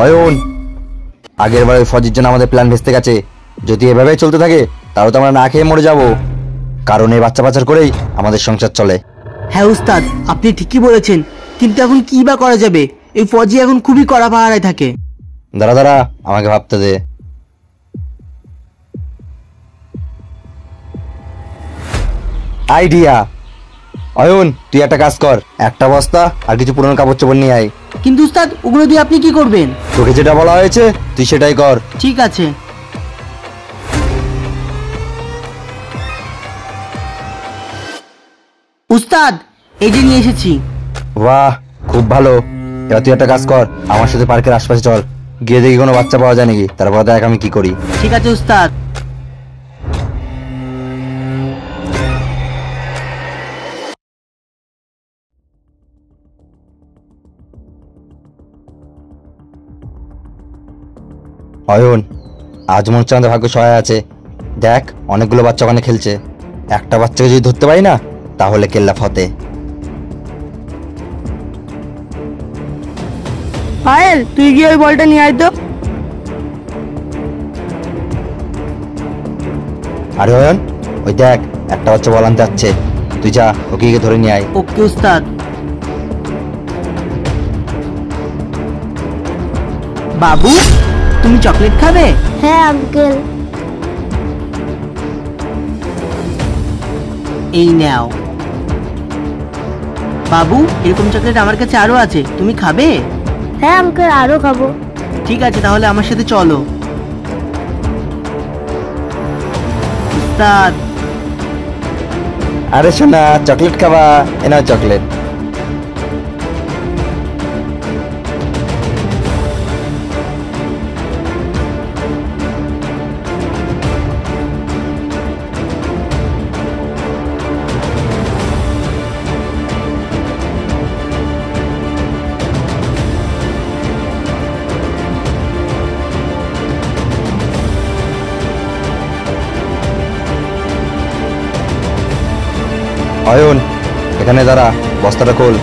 অয়ন, আগের বার ওই ফজির জন্য আমাদের প্ল্যান ভেস্তে গেছে। যদি এভাবেই চলতে থাকে তাহলে তো আমরা না খেয়ে মরে যাব, কারণ এই বাচ্চা পাচার করেই আমাদের সংসার চলে। হ্যাঁ উস্তাদ, আপনি ঠিকই বলেছেন, কিন্তু এখন কি বা করা যাবে? এই ফজি এখন খুবই কড়া পাহারায় থাকে। দাঁড়া, আমাকে ভাবতে দে। আইডিয়া! অয়ন, তুই একটা কাজ কর, একটা বস্তা আর কিছু পুরনো কাপড় চোপড় নিয়ে আয়। কিন্তু উস্তাদ, ওগুলো দিয়ে আপনি কি করবেন? তোকে যেটা বলা হয়েছে তুই সেটাই কর। ঠিক আছে। উস্তাদ, এই যে নিয়ে এসেছি। বাহ, খুব ভালো। এবার তুই একটা কাজ কর, আমার সাথে পার্কের আশপাশে চল, গিয়ে দেখি কোনো বাচ্চা পাওয়া যায় নাকি, তারপর দেখ আমি কি করি। ঠিক আছে উস্তাদ। অয়ন, আজ মনে হচ্ছে আমাদের ভাগ্য সহায় আছে। দেখ, অনেকগুলো বাচ্চা ওখানে খেলছে, একটা বাচ্চাকে যদি ধরতে পারি না তাহলে কেল্লা ফতে। পায়েল, তুই গিয়ে ওই বলটা নিয়ে আয় তো। আরে অয়ন, ওই দেখ একটা বাচ্চা বল আনতে যাচ্ছে, তুই যা ওকে গিয়ে ধরে নিয়ে আয়। ওকে উস্তাদ। বাবু, তুমি চকলেট খাবে? হ্যাঁ আঙ্কেল। এই নাও। বাবু, এরকম চকলেট আমার কাছে আরো আছে, তুমি খাবে? হ্যাঁ আঙ্কেল, আরো খাবো। ঠিক আছে, তাহলে আমার সাথে চলো। উস্তাদ। আরে শোনা, চকলেট খাবা? এ নাও চকলেট। অয়ন, এখানে দাঁড়া, বস্তাটা খোল।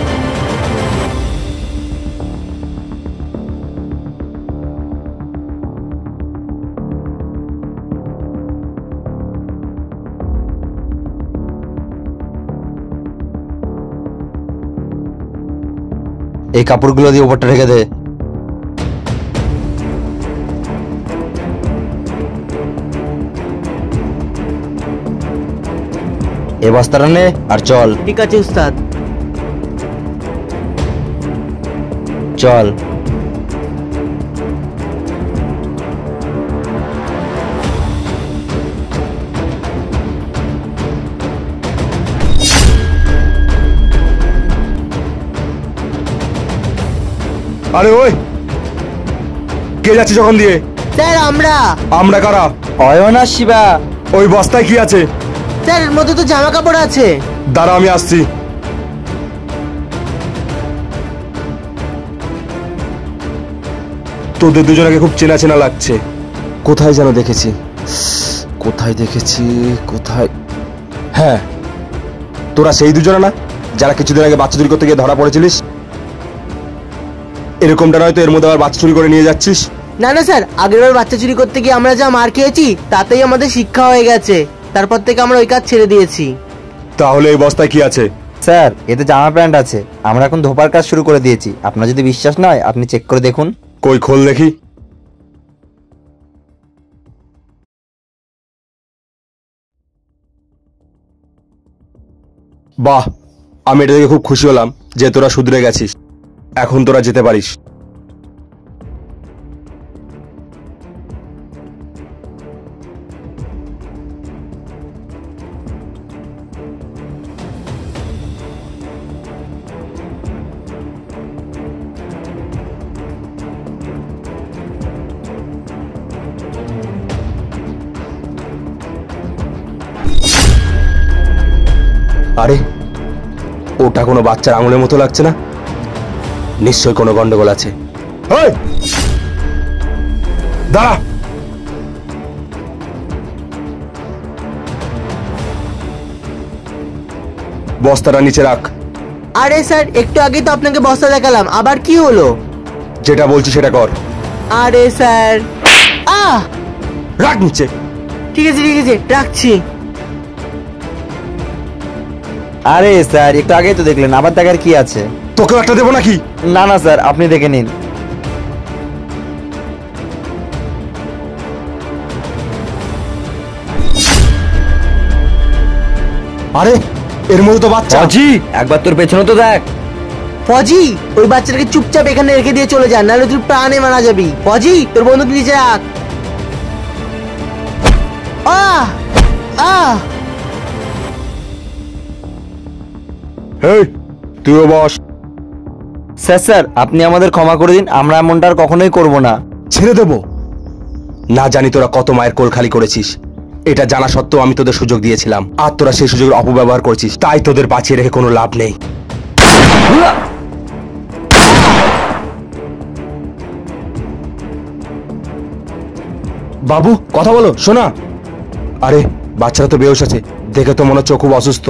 এই কাপড়গুলো দিয়ে উপরটা ঢেকে দে। এই বস্তাটা নে আর চল। ঠিক আছে উস্তাদ। চল। আরে ওই কে যাচ্ছে যখন দিয়ে? স্যার আমরা। আমরা কারা? অয়ন আর শিবা। ওই বস্তায় কি আছে? স্যার, এর মধ্যে তো জামা কাপড় আছে। দাঁড়া, আমি আসছি। তোদের দুজনকে খুব চেনা চেনা লাগছে, কোথায় যেন দেখেছি। কোথায়? হ্যাঁ, তোরা সেই দুজনে না যারা কিছুদিন আগে বাচ্চা চুরি করতে গিয়ে ধরা পড়েছিলিস? এরকমটা নয়তো এর মধ্যে আবার বাচ্চা চুরি করে নিয়ে যাচ্ছিস? না না স্যার, আগেরবার বাচ্চা চুরি করতে গিয়ে আমরা যা মার খেয়েছি তাতেই আমাদের শিক্ষা হয়ে গেছে, তারপর থেকে আমরা ওই কাজ ছেড়ে দিয়েছি। তাহলে এই বস্তায় কি আছে? স্যার, এতে জামা প্যান্ট আছে, আমরা এখন ধোপার কাজ শুরু করে দিয়েছি। আপনার যদি বিশ্বাস নয় আপনি চেক করে দেখুন। কই, খোল দেখি। বাহ, আমি এটা দেখে খুব খুশি হলাম যে তোরা শুধরে গেছিস। এখন তোরা যেতে পারিস। আরে, ওটা কোনো বাচ্চার আঙুলের মতো লাগছে না? নিশ্চয়ই কোনো গন্ডগোল আছে। ওই দাঁড়া, বস্তাটা নিচে রাখ। আরে স্যার, একটু আগে তো আপনাকে বস্তা দেখালাম, আবার কি হলো? যেটা বলছি সেটা কর। আরে স্যার। রাখ নিচে। ঠিক আছে রাখছি। আরে স্যার, একটু আগেই তো দেখলেন, আবার দেখার কি আছে? তোকেও একটা দেবো নাকি? না না স্যার, আপনি দেখে নিন। আরে এর মধ্যে তো বাচ্চা। জি, একবার তোর পেছনে তো দেখ। ফজি, ওই বাচ্চাটাকে চুপচাপ এখানে রেখে দিয়ে চলে যান, নাহলে তুই প্রাণে মারা যাবি। ফজি, তোর বন্দুক নিচে রাখ। এই তুইও বস। স্যার, আপনি আমাদের ক্ষমা করে দিন, আমরা এমনটা আর কখনোই করব না। ছেড়ে দেবো না, জানি তোরা কত মায়ের কোল খালি করেছিস। এটা জানা সত্ত্বেও আমি তোদের সুযোগ দিয়েছিলাম, আর তোরা সেই সুযোগের অপব্যবহার করছিস। তাই তোদের বাঁচিয়ে রেখে কোনো লাভ নেই। বাবু কথা বলো, শোনা। আরে বাচ্চারা তো বেহুশ আছে, দেখে তো মনে হচ্ছে ও খুব অসুস্থ।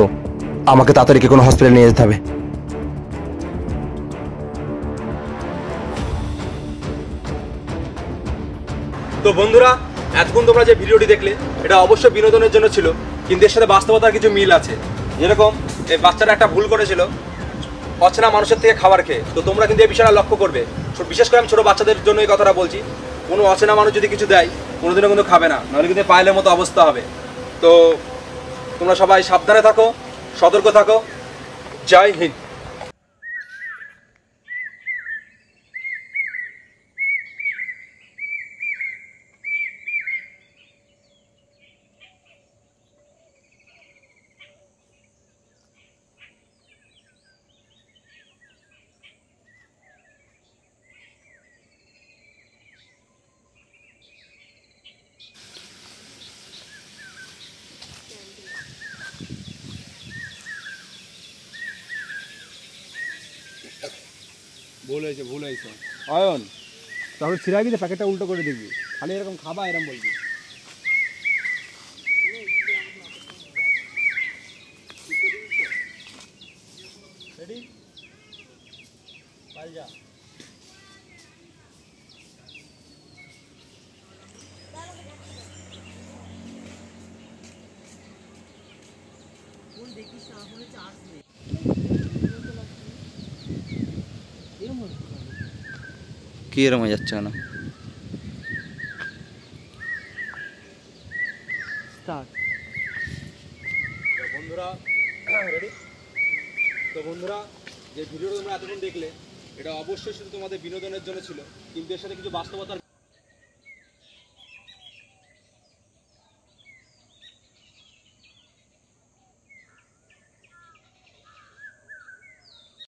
আমাকে তাড়াতাড়ি কোনো হসপিটালে নিয়ে যেতে হবে। তো বন্ধুরা, এতক্ষণ তোমরা যে ভিডিওটি দেখলে এটা অবশ্যই বিনোদনের জন্য ছিল, কিন্তু এর সাথে বাস্তবতার কিছু মিল আছে। যেরকম এই বাচ্চারা একটা ভুল করেছিল অচেনা মানুষের থেকে খাবার খেয়ে। তো তোমরা কিন্তু এই বিষয়টা লক্ষ্য করবে, বিশেষ করে আমি ছোটো বাচ্চাদের জন্য এই কথাটা বলছি। কোনো অচেনা মানুষ যদি কিছু দেয়, কোনোদিনও কিন্তু খাবে না, নাহলে কিন্তু পায়েলের মতো অবস্থা হবে। তো তোমরা সবাই সাবধানে থাকো, সতর্ক থাকো। জয় হিন্দ। ভুল হয়েছে অয়ন, তাহলে ছিড়াবি না, প্যাকেটটা উল্টো করে দেখবি, খালি এরকম খাবা এরকম বলবি। কি এরকম হয়ে যাচ্ছে কেন? বন্ধুরা, যে ভিডিওটা তোমরা এতক্ষণ দেখলে এটা অবশ্যই শুধু তোমাদের বিনোদনের জন্য ছিল, কিন্তু এর সাথে কিছু বাস্তবতার